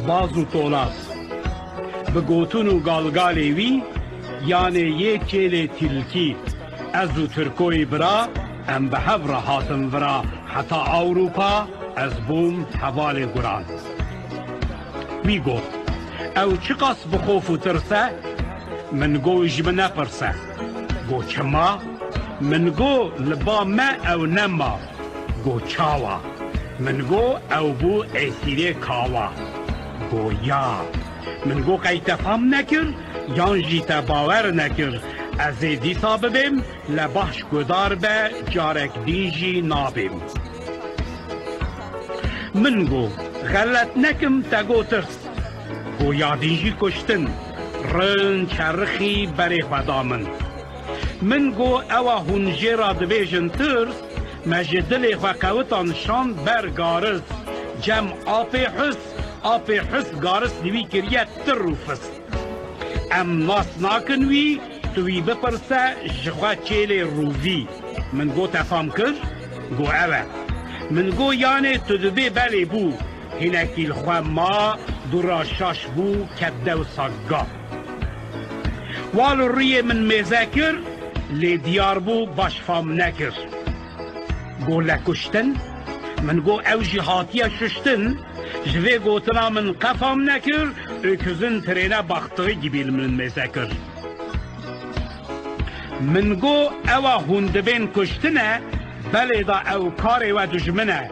باز و طولات بگوتون و گالگالی وی یعنی یه کل تلکی از و ترکوی برا ام به هفر هاتم برا حتی اوروپا از بوم حوال گران وی گوت او چی قص بخوف و ترسه من گو جب نپرسه گو چما من گو لبا ما او نما گو چاوا من گو او بو ایسیره کاوا گو یا من گو قیتفام نکر یان جیتا باور نکر از دیسا ببیم لباش گدار به جارک دیجی نابیم من گو غلط نکم تگو ترس گو یادیجی کشتن رن چرخی بری خدامن من گو اوه هنجی را دبیجن ترس مجدل خوکوتان شان بر گارس جم آپ حس گارس نوی کریت تر رو فست ام ناس ناکن وی توی بپرسه جخوا چیل روزی من گو تفام کر گو اوه من گو یعنی تو دبی بلی بو هنکی الخوا ما دورا شاش بو کده و ساگا والو ریه من میزکر لی دیار بو باش فام نکر گو لکشتن من گو او جهاتیه ششتن جوه گوتنا من قفام نکر öküzün trene baktığı gibi من میزکر من گو او هندبین کشتنه بله دا او کار و دجمنه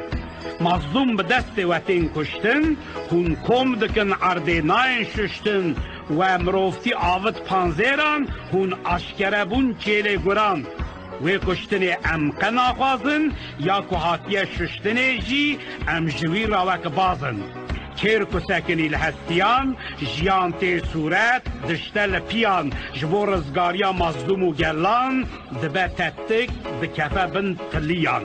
مظلوم به دست و تین کشتن هون کم دکن عرده ناین ششتن و مروفتی آوت پانزیران هون اشکره بون چیل گران و کشتن ام قناخوازن یا کوهاتی ششتنه جی ام جوی راوک بازن کیر کو سکنی لحستیان جیان تی صورت دشتل پیان جبو رزگاریا مظلوم و گلان دبه تتک دکفه بن تلیان